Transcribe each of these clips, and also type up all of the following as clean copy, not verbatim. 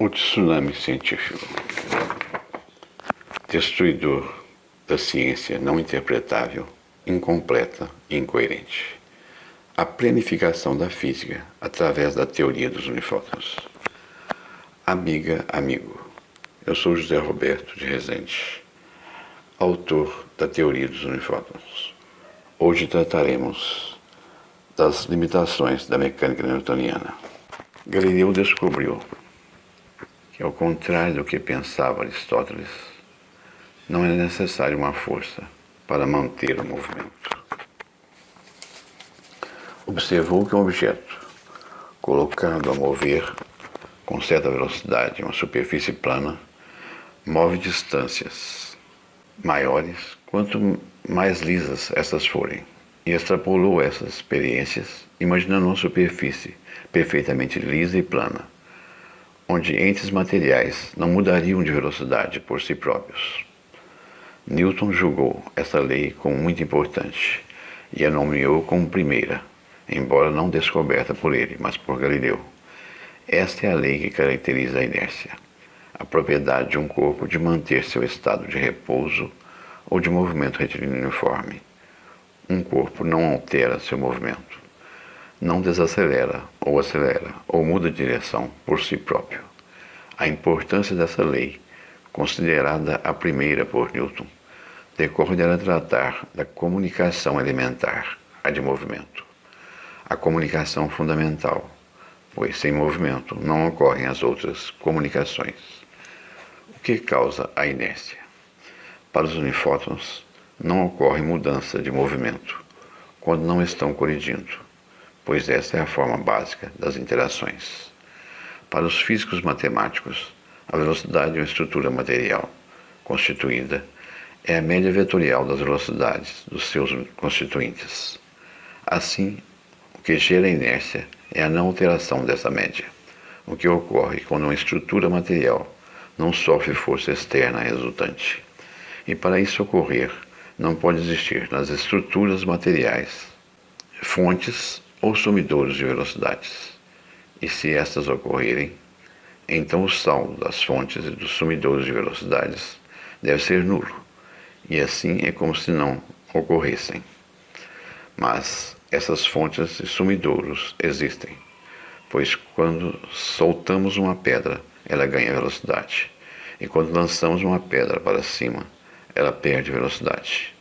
O tsunami científico, destruidor da ciência não interpretável, incompleta e incoerente. A planificação da física através da teoria dos unifótons. Amiga, amigo, eu sou José Roberto de Rezende, autor da teoria dos unifótons. Hoje trataremos das limitações da mecânica newtoniana. Galileu descobriu que, ao contrário do que pensava Aristóteles, não é necessário uma força para manter o movimento. Observou que um objeto, colocado a mover com certa velocidade em uma superfície plana, move distâncias maiores quanto mais lisas essas forem, e extrapolou essas experiências, imaginando uma superfície perfeitamente lisa e plana, onde entes materiais não mudariam de velocidade por si próprios. Newton julgou essa lei como muito importante e a nomeou como primeira, embora não descoberta por ele, mas por Galileu. Esta é a lei que caracteriza a inércia, a propriedade de um corpo de manter seu estado de repouso ou de movimento retilíneo uniforme. Um corpo não altera seu movimento, não desacelera, ou muda de direção por si próprio. A importância dessa lei, considerada a primeira por Newton, decorre dela tratar da comunicação elementar, a de movimento. A comunicação fundamental, pois sem movimento não ocorrem as outras comunicações. O que causa a inércia? Para os unifótons, não ocorre mudança de movimento quando não estão colidindo, pois essa é a forma básica das interações. Para os físicos matemáticos, a velocidade de uma estrutura material constituída é a média vetorial das velocidades dos seus constituintes. Assim, o que gera inércia é a não alteração dessa média, o que ocorre quando uma estrutura material não sofre força externa resultante. E para isso ocorrer, não pode existir nas estruturas materiais fontes ou sumidouros de velocidades. E se estas ocorrerem, então o saldo das fontes e dos sumidouros de velocidades deve ser nulo, e assim é como se não ocorressem. Mas essas fontes e sumidouros existem, pois quando soltamos uma pedra, ela ganha velocidade, e quando lançamos uma pedra para cima, ela perde velocidade.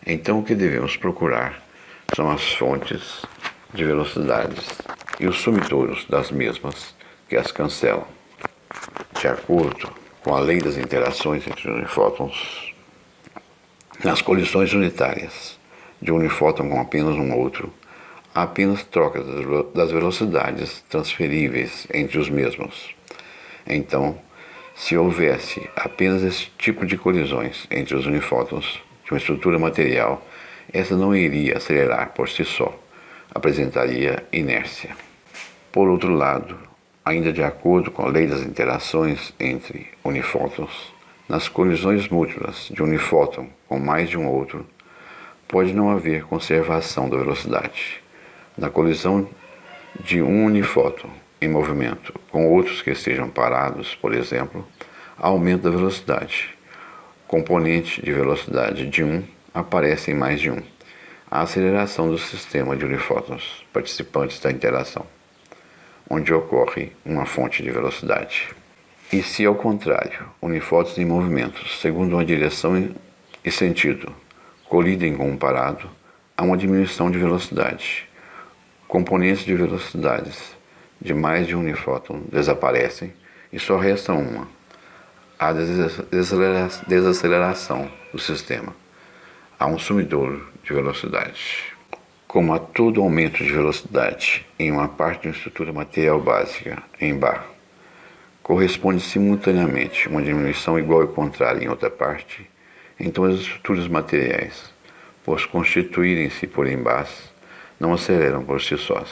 Então o que devemos procurar são as fontes de velocidades e os sumidouros das mesmas que as cancelam. De acordo com a lei das interações entre unifótons, nas colisões unitárias de um unifóton com apenas um outro, há apenas trocas das velocidades transferíveis entre os mesmos. Então, se houvesse apenas esse tipo de colisões entre os unifótons de uma estrutura material, essa não iria acelerar por si só, apresentaria inércia. Por outro lado, ainda de acordo com a lei das interações entre unifótons, nas colisões múltiplas de um unifóton com mais de um outro, pode não haver conservação da velocidade. Na colisão de um unifóton em movimento com outros que estejam parados, por exemplo, há aumento da velocidade. Componente de velocidade de um aparece em mais de um. A aceleração do sistema de unifótons participantes da interação, onde ocorre uma fonte de velocidade. E se, ao contrário, unifótons em movimento, segundo uma direção e sentido, colidem com um parado, há uma diminuição de velocidade. Componentes de velocidades de mais de um unifóton desaparecem e só resta uma, a desaceleração do sistema. Há um sumidouro de velocidade. Como a todo aumento de velocidade em uma parte de uma estrutura material básica em bar, corresponde simultaneamente uma diminuição igual e contrária em outra parte, então as estruturas materiais, por constituírem-se por embás, não aceleram por si sós.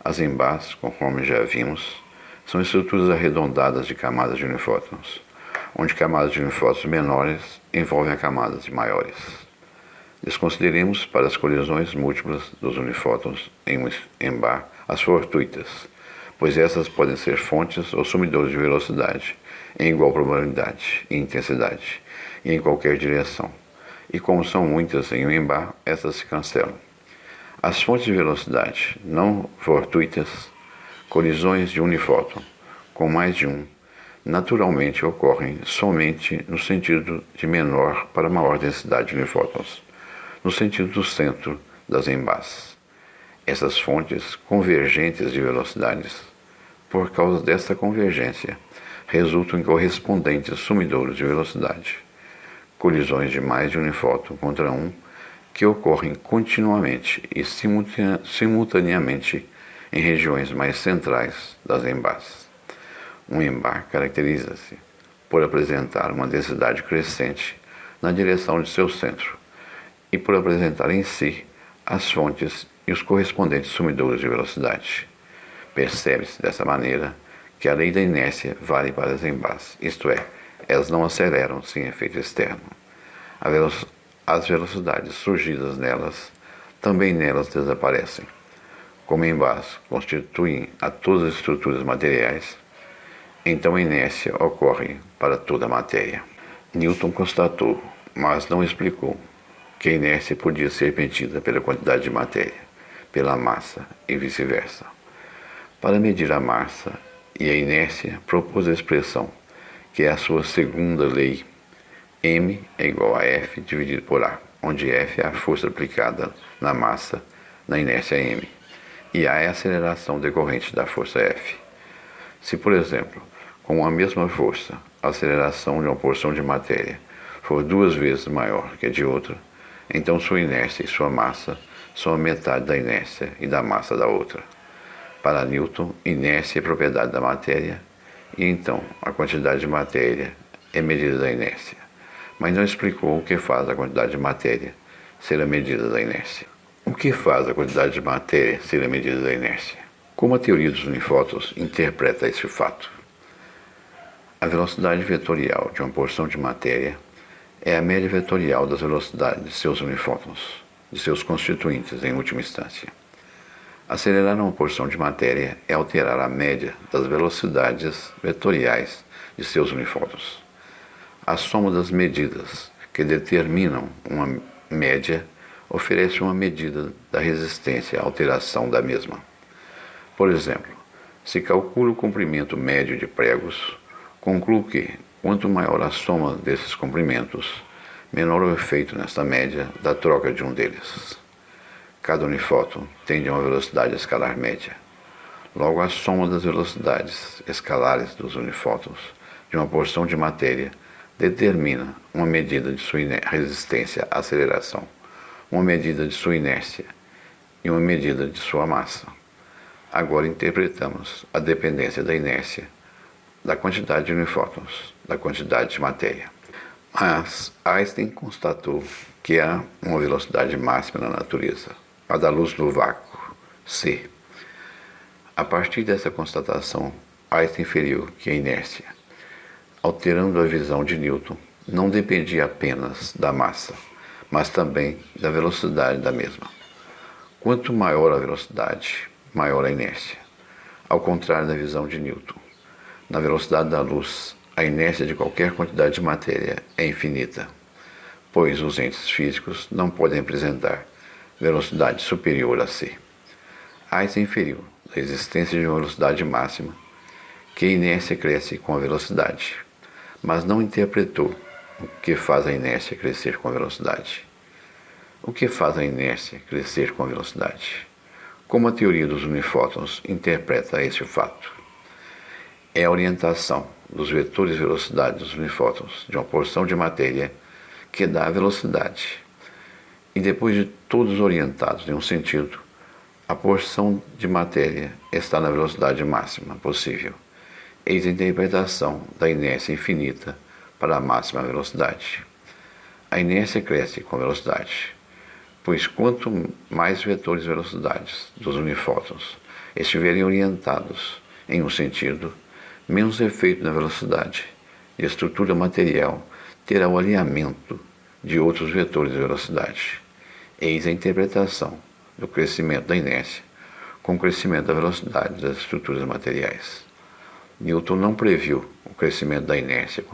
As embás, conforme já vimos, são estruturas arredondadas de camadas de unifótons, onde camadas de unifótons menores envolvem a camadas de maiores. Desconsideremos para as colisões múltiplas dos unifótons em um embá as fortuitas, pois essas podem ser fontes ou sumidores de velocidade, em igual probabilidade e intensidade, e em qualquer direção. E como são muitas em um ímbar, essas se cancelam. As fontes de velocidade não fortuitas, colisões de unifóton com mais de um, naturalmente ocorrem somente no sentido de menor para maior densidade de unifótons, no sentido do centro das embás. Essas fontes convergentes de velocidades, por causa desta convergência, resultam em correspondentes sumidouros de velocidade, colisões de mais de um unifóton contra um, que ocorrem continuamente e simultaneamente em regiões mais centrais das embás. Um embar caracteriza-se por apresentar uma densidade crescente na direção de seu centro e por apresentar em si as fontes e os correspondentes sumidouros de velocidade. Percebe-se dessa maneira que a lei da inércia vale para as embás, isto é, elas não aceleram sem efeito externo. As velocidades surgidas nelas também nelas desaparecem. Como embás constituem a todas as estruturas materiais, então a inércia ocorre para toda a matéria. Newton constatou, mas não explicou, que a inércia podia ser medida pela quantidade de matéria, pela massa e vice-versa. Para medir a massa e a inércia, propôs a expressão, que é a sua segunda lei. M é igual a F dividido por A, onde F é a força aplicada na massa, na inércia M, e A é a aceleração decorrente da força F. Se, por exemplo, com a mesma força, a aceleração de uma porção de matéria for 2 vezes maior que a de outra, então sua inércia e sua massa são a metade da inércia e da massa da outra. Para Newton, inércia é propriedade da matéria, e então a quantidade de matéria é medida da inércia, mas não explicou o que faz a quantidade de matéria ser a medida da inércia. O que faz a quantidade de matéria ser a medida da inércia? Como a teoria dos unifótons interpreta esse fato? A velocidade vetorial de uma porção de matéria é a média vetorial das velocidades de seus unifótons, de seus constituintes em última instância. Acelerar uma porção de matéria é alterar a média das velocidades vetoriais de seus unifótons. A soma das medidas que determinam uma média oferece uma medida da resistência à alteração da mesma. Por exemplo, se calcula o comprimento médio de pregos, concluo que, quanto maior a soma desses comprimentos, menor o efeito nesta média da troca de um deles. Cada unifóton tende a uma velocidade escalar média. Logo, a soma das velocidades escalares dos unifótons de uma porção de matéria determina uma medida de sua resistência à aceleração, uma medida de sua inércia e uma medida de sua massa. Agora interpretamos a dependência da inércia da quantidade de unifótons, da quantidade de matéria. Mas Einstein constatou que há uma velocidade máxima na natureza, a da luz no vácuo, c. A partir dessa constatação, Einstein inferiu que a inércia, alterando a visão de Newton, não dependia apenas da massa, mas também da velocidade da mesma. Quanto maior a velocidade, maior a inércia. Ao contrário da visão de Newton, na velocidade da luz, a inércia de qualquer quantidade de matéria é infinita, pois os entes físicos não podem apresentar velocidade superior a c. Einstein inferiu da existência de uma velocidade máxima que a inércia cresce com a velocidade, mas não interpretou o que faz a inércia crescer com a velocidade. O que faz a inércia crescer com a velocidade? Como a teoria dos unifótons interpreta este fato? É a orientação dos vetores de velocidade dos unifótons de uma porção de matéria que dá a velocidade. E depois de todos orientados em um sentido, a porção de matéria está na velocidade máxima possível. Eis a interpretação da inércia infinita para a máxima velocidade. A inércia cresce com a velocidade, pois quanto mais vetores de velocidades dos unifótons estiverem orientados em um sentido, menos efeito na velocidade e a estrutura material terá o alinhamento de outros vetores de velocidade. Eis a interpretação do crescimento da inércia com o crescimento da velocidade das estruturas materiais. Newton não previu o crescimento da inércia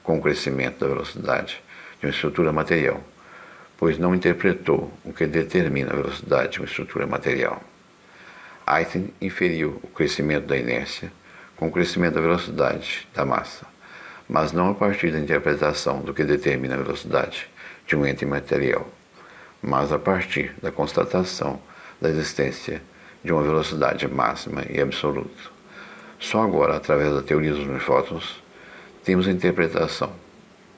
com o crescimento da velocidade de uma estrutura material, pois não interpretou o que determina a velocidade de uma estrutura material. Einstein inferiu o crescimento da inércia com o crescimento da velocidade da massa, mas não a partir da interpretação do que determina a velocidade de um ente material, mas a partir da constatação da existência de uma velocidade máxima e absoluta. Só agora, através da teoria dos unifótons, temos a interpretação,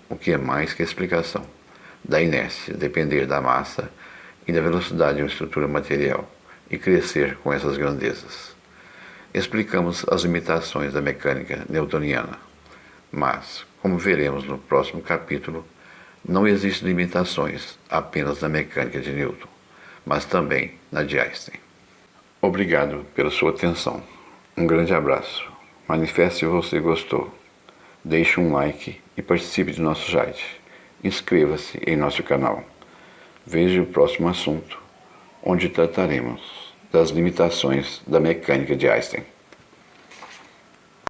o que é mais que a explicação, da inércia depender da massa e da velocidade de uma estrutura material e crescer com essas grandezas. Explicamos as limitações da mecânica newtoniana, mas, como veremos no próximo capítulo, não existem limitações apenas na mecânica de Newton, mas também na de Einstein. Obrigado pela sua atenção. Um grande abraço. Manifeste se você gostou. Deixe um like e participe do nosso chat. Inscreva-se em nosso canal. Veja o próximo assunto, onde trataremos das limitações da mecânica de Einstein.